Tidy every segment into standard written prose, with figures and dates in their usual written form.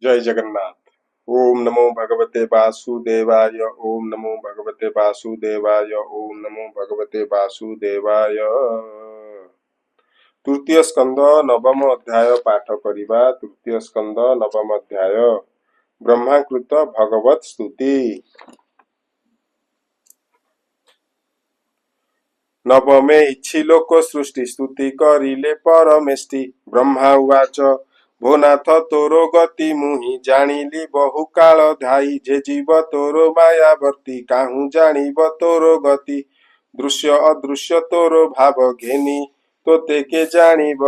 जय जगन्नाथ। ओम नमो भगवते वासुदेवाय। ओम नमो भगवते वासुदेवाय। ओम नमो भगवते वासुदेवाय। तृतीय स्कंद नवम अध्याय पाठ करिबा। तृतीय स्कंद नवम अध्याय ब्रह्माकृत भगवत स्तुति। नवमे इच्छिलोक सृष्टि स्तुति करिले परमेष्टि। ब्रह्मा उवाच भो नाथ तोरो गति मुहि जानिली बहु काल धाई। जे जीव तोरो मायावर्ती काहू जानिब तोरो गति। दृश्य अदृश्य तोरो भाव घेनी तोते के जानिब।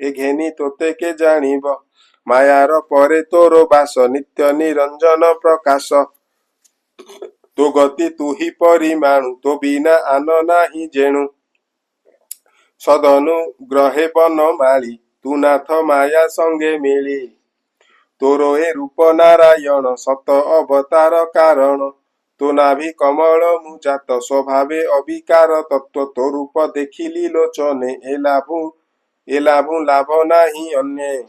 ए घेनी तोते के जानिब। मायार परे तोरो बास नित्य निरंजन प्रकाश। तो गति तू ही परिमाणु तो बिना आन नाही जेणु। सदनुग्रहे बन माली तू नाथ माया संगे मिली। तोरो ए रूप नारायण सत अवतार कारण। तो नाभि कमल मुजात स्वभावे अविकार तत्व। तो रूप देखिली लोचने ए लाभु लाभ नाही अन्य।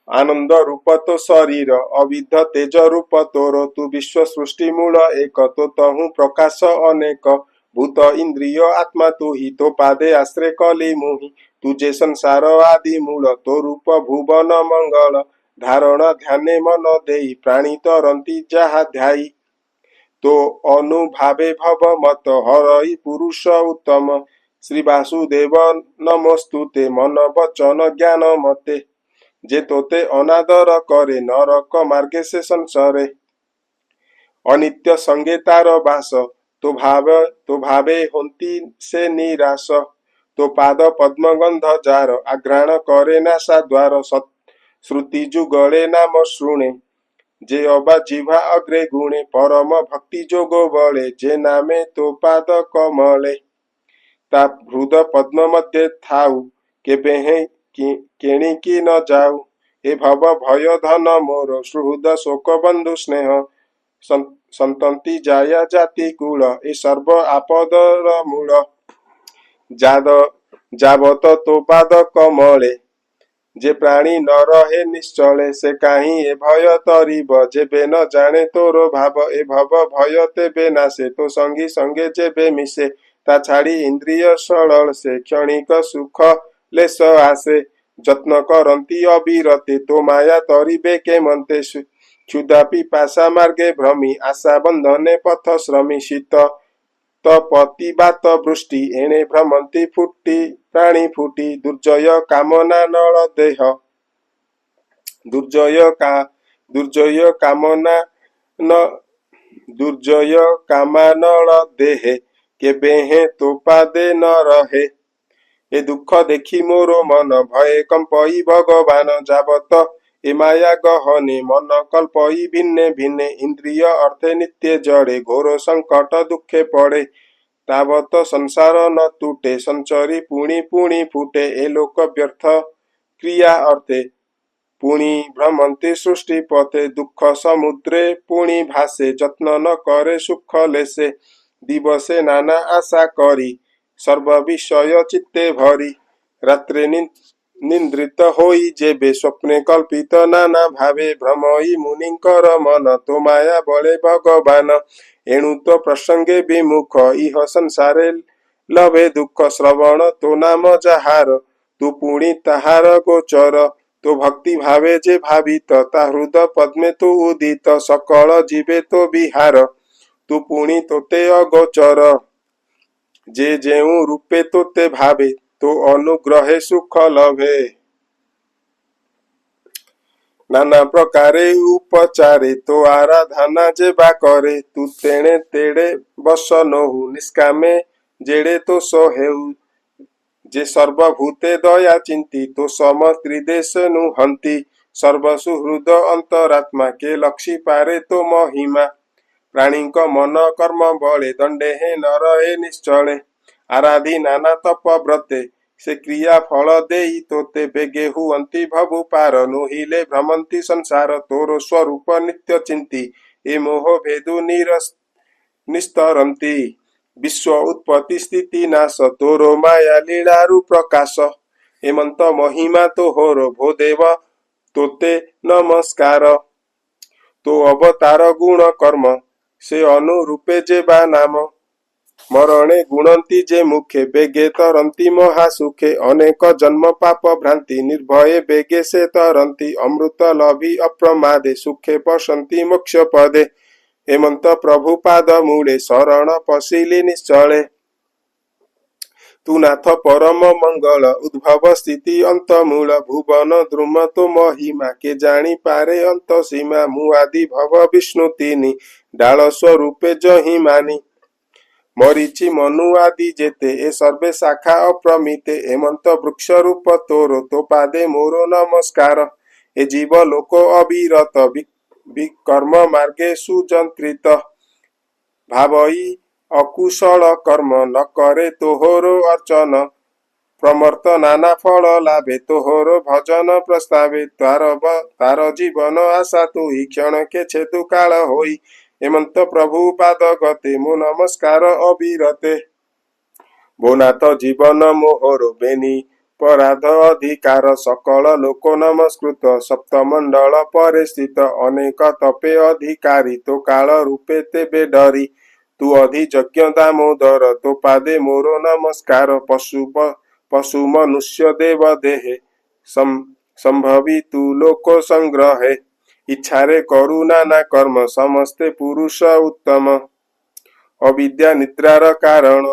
आनंद रूप तो शरीर अविध तेज रूप तोर। तू विश्व सृष्टि मूल एक तो तहु प्रकाश अनेक। भूत इंद्रिय आत्मा तू ही तो पादे आश्रय कली मुहि। तुझे संसार आदि मूल तो रूप भुवन मंगल। धारण ध्याने मन देई प्राणी तरंती जहा ध्याई। तो अनुभावे भव मत हरई पुरुष उत्तम। श्री वासुदेव नमस्तुते मन वचन ज्ञान मते। जे तोते अनादर करे नरक मार्गे से संसारे। अनित्य संगे तार बास तो भावे होंती से निराश। तो पाद पद्म गंध जार आघ्राण करे नासा द्वार। श्रुति जुगले नाम शुणे जे अबा जिह्वा अग्रे गुणे। परम भक्ति जोगो बले जे नामे तो पाद कमले। ता हृद पद्म मध्य थाउ केबे हे केणिकी न जाऊ। हे भव भय धन मोर सुहृद शोक बंधु स्नेह। संतंती जाया जाति कूल ए सर्व आपदर मूल। जावत तो पाद कमले जे प्राणी न रहे निश्चले। से काहीं ए भय तरिब जेबे न जाने तोरो भाव। ए भव भय तेबे नासे तो संगी संगे जेबे मिसे। ता छाड़ी इंद्रिय सड़ल से क्षणिक सुख लेस आसे। जत्न करंती अविरते तो माया तरिबे के मनते। क्षुधा पिपासा मार्गे भ्रमी आशा बंधने पथ श्रमी। शीत तपतिबात वृष्टि एणे भ्रमंती फुटी प्राणी फुटी। दुर्जय कामना नल देह दुर्जय कामना न दुर्जय कामानल देहे। केबे हे तो पादे न रहे। ए दुख देखी मोरो मन भये कंपई भगवान। जावत ए माया गहने मन कल्पई भिन्ने भिन्ने। इंद्रिय अर्थे नित्य जड़े घोर संकट दुखे पड़े। तावत संसार न टूटे संचरी पुणी पुणी फूटे। ए लोक व्यर्थ क्रिया अर्थे पुणी भ्रमंती सृष्टि पथे। दुख समुद्रे पुणी भासे जत्न न करे सुख लेसे। दिवसे नाना आशा करी सर्व विषय चित्ते भरी। रात्रे निद्रित होई जेबे स्वप्ने कल्पित नाना भावे। भ्रमई मुनिकर मन तो माया बले भगवान। एणु तो प्रसंगे विमुख इह संसारे लभे दुख। श्रवण तो नाम जाहार तू पुणी ताहार गोचर। तो भक्ति भावे जे भावित ता हृद पद्मे तो उदित। सकल जीवे तो विहार तू पुणी तोते अगोचर। जे जेऊ रूपे तोते भावे तो अनुग्रहे सुख लभे। नाना प्रकारे उपचारे तो आराधना जे बा करे। तू तेणे तेड़े बस नहु निष्कामे जेड़े तो सोहेउ। जे सर्वभूते दया चिंती तो सम त्रिदेश नुहंती। सर्वसुहृद अंतरात्मा के लक्षी पारे तो महिमा। प्राणी मन कर्म बले दंडे हे न रहे निश्चले। आराधि नाना तप व्रते से क्रिया फल देई तोते। बेगे हुअंती भवु पार नोहिले भ्रमंती संसार। तोरो स्वरूप नित्य चिंती ए मोह भेदु निस्तरंती। विश्व उत्पत्ति स्थिति नाश तोरो माया लीलारु प्रकाश। हेमंत महिमा तो होरो भो देव तोते नमस्कार। तो अवतार गुण कर्म से अनुरूपे जे बा नाम। मरणे गुणंती जे मुखे बेगे तरंती महासुखे। अनेक जन्म पाप भ्रांति निर्भये बेगे से तरंती। अमृत लभी अप्रमादे सुखे पशंति मोक्ष पदे। हेमंत प्रभु पाद मूले शरण पशिली निश्चले। तू नाथ परम मंगल उद्भव स्थिति अंत मूल। भुवन द्रुम तो महिमा के जानी पारे अंत सीमा। मुआदि भव विष्णु तीनि डाल स्वरूपे जहि मानी। मरीचि मनु आदि जेते ए सर्वे शाखा अप्रमिते। हेमंत वृक्ष रूप तोरो तो पादे मोरो नमस्कार। ए जीव लोक अविरत विकर्म मार्गे सुजंत्रित। भावई अकुशल कर्म न करे तोहरो अर्चन। प्रमर्त नाना फल लाभे तोहरो भजन प्रस्तावे। तार जीवन आशा तो ही क्षण के छेतु काल होई। हेमंत प्रभु पाद गते मो नमस्कार अविरते। भोनाथ जीवन मोहर बेनी पराध अधिकार। सकल लोक नमस्कृत सप्तमंडल परे स्थित। अनेक तपे अधिकारी तो काल रूपे तेबे डरी। तू अधियज्ञ दामोदर तो पादे मोरो नमस्कार। पशु मनुष्य देव देहे संभवी तू लोक संग्रहे। इच्छारे करू नाना कर्म समस्ते पुरुष उत्तम। अविद्या निद्रार कारण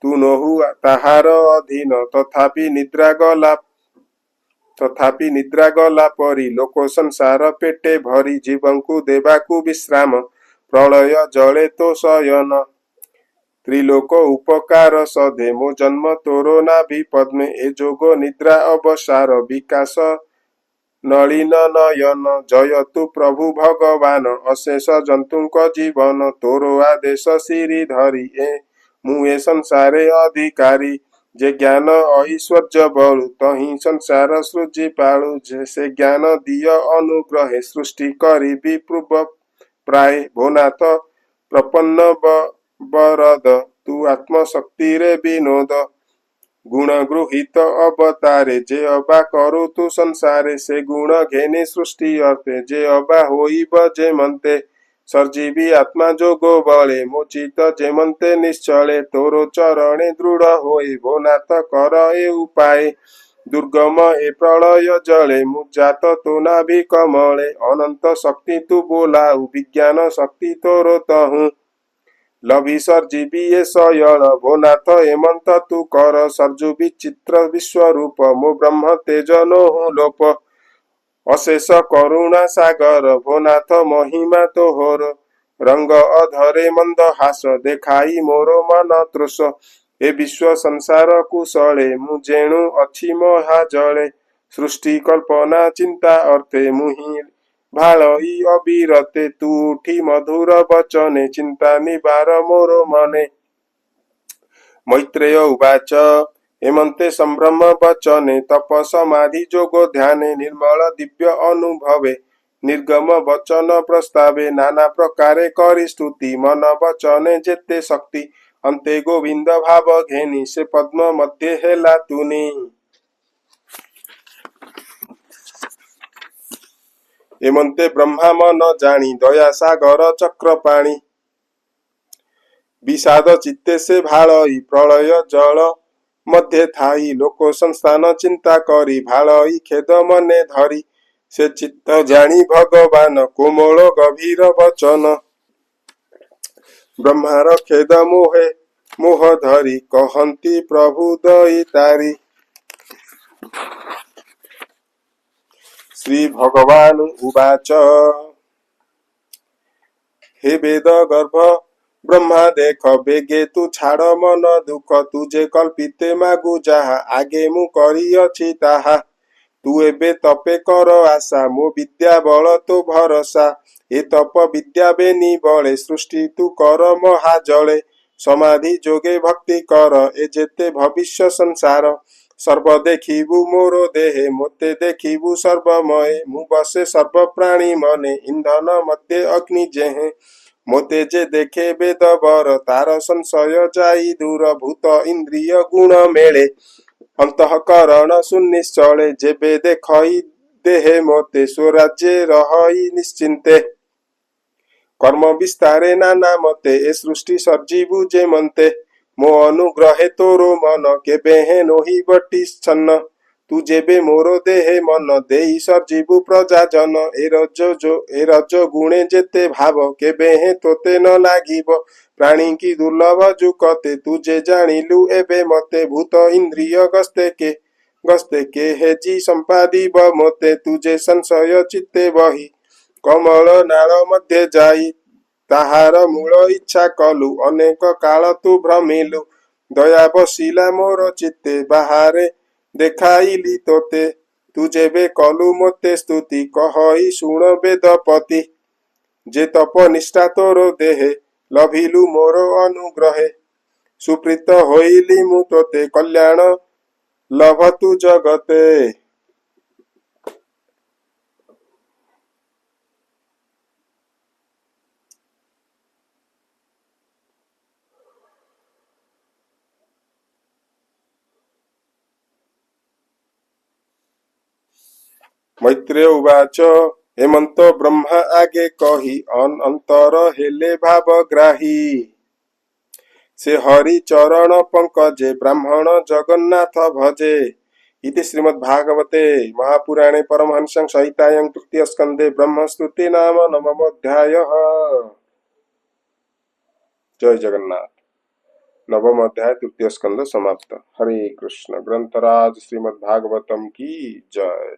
तू नहु ताहार अधीन। तथापि निद्रा गला परी लोक संसार पेटे भरी। जीवंकु देवाकु विश्राम प्रलय जले तो शयन। त्रिलोक उपकार सधे मो जन्म तोरो नाभि पद्मे। ए जोग निद्रा अवसार विकास नलिन नयन। जयतु प्रभु भगवान अशेष जंतुक जीवन। तोरो आदेश सिरि धरी मुए संसारे अधिकारी। जे ज्ञान ऐश्वर्य बलु तहि संसार सृजी पालु। से ज्ञान दिय अनुग्रहे सृष्टि करी विप्रुव प्राय। भोनाथ प्रपन्न वरद तू आत्मशक्ति रे विनोद। गुण गृहित अवतारे जे अबा करू तू संसारे। से गुण घेनी सृष्टि अर्थे जे अबा होइब जे मनते। सर्जीवी आत्मा जोगो बले मोचित जे मनते निश्चले। तोरो चरणे दृढ़ होई भोनाथ कर ए उपाय। दुर्गम ए प्रलय जले मुजात तो नाभि कमले। अनंत शक्ति तू बोलाऊ विज्ञान शक्ति तोरो तहु। लभी सर्जीवी ये सयल भोनाथ हेमंत तू कर। सर्जु विचित्र विश्वरूप मो ब्रह्म तेज नोहु लोप। अशेष करुणा सागर भोनाथ महिमा तोहर। रंग अधरे मंद हास देखाई मोरो मन तृष। ए विश्व संसार कुशले मु जेणु अछि महाजले। सृष्टि कल्पना चिंता अर्थे मुहि भालई अविरते। तू उठी मधुर वचने चिंता निवार मोरो मने। मैत्रेय उवाच हेमंते संभ्रम वचने। तप समाधि जोगो ध्याने निर्मल दिव्य अनुभवे। निर्गम वचन प्रस्तावे नाना प्रकारे करी स्तुति। मन वचने जेते शक्ति अंते गोविंद भाव घेनी। से पद्म मध्ये हेला तुनी। हेमंते ब्रह्मा मन जानी दया सागर चक्र पाणी। विषाद चित्ते से भालई प्रलय जल मध्य थाई। लोक संस्थान चिंता करी भालई खेद मने धरी। से चित्त जानी भगवान कोमल गभीर वचन। ब्रह्मार खेद मोहे मोह धरी कहंती प्रभु दई तारी। श्री भगवान उवाच हे वेद गर्भ ब्रह्मा देख बेगे तू छाड़ मन दुख। तुझे कल्पिते मागु जाहा आगे मु करिअछि ताहा। तू एबे तपे कर आशा मो विद्या बल तो भरसा। ए तप विद्या बेनी बले सृष्टि तू कर महाजले। समाधि जोगे भक्ति कर ए जेते भविष्य संसार। सर्व देखिबु मोरो देहे मोते देखिबु सर्वमय। मु बसे सर्व प्राणी मने इंधन मध्य अग्नि जेहे। मोते जे देखे वेद बर तार संशय जाई दूर। भूत इंद्रिय गुण मेले अंतःकरण सुनिश्चले। जेबे देखई देहे मोते स्वराज्ये रहि निश्चिन्ते कर्म विस्तारे नाना मते ए सृष्टि सर्जीवु जे मन्ते मो अनुग्रहे तोरो मन केबे हे नोहि बटिच्छन्न तू जेबे मोरो देहे मन देई सर्जीवु प्रजा जन ए रज गुणे जेते भाव केबे हे तोते न लागिब प्राणी की दुर्लभ जुकते तुझे जानिलु एबे मते भूत इंद्रिय गस्ते के हे जी संपादिब मते तुझे संशय चित्ते बही कमल नाल मध्ये जाई ताहार मूल इच्छा कलु अनेक काल तू भ्रमिलु दया बसिला मोर चित्ते बाहारे देखाइली तोते तू जेबे कलु मोते स्तुति कहई शुण वेदपति जे तप निष्ठा तोर देहे लभिलु मोर अनुग्रहे सुप्रीत होइली मु तोते कल्याण लभतु जगते। मैत्रेय उवाच हेमंत ब्रह्मा आगे कही अंतर हेले भावग्राही से हरि चरण पंकजे ब्राह्मण जगन्नाथ भजे। इति श्रीमद्भागवते महापुराणे परमहंस्यां संहितायां तृतीय स्कंदे ब्रह्मस्तुति नाम नवमोऽध्यायः। जय जगन्नाथ। नवम अध्याय तृतीय स्कंद समाप्त। हरे कृष्ण। ग्रंथराज श्रीमद्भागवतम की जय।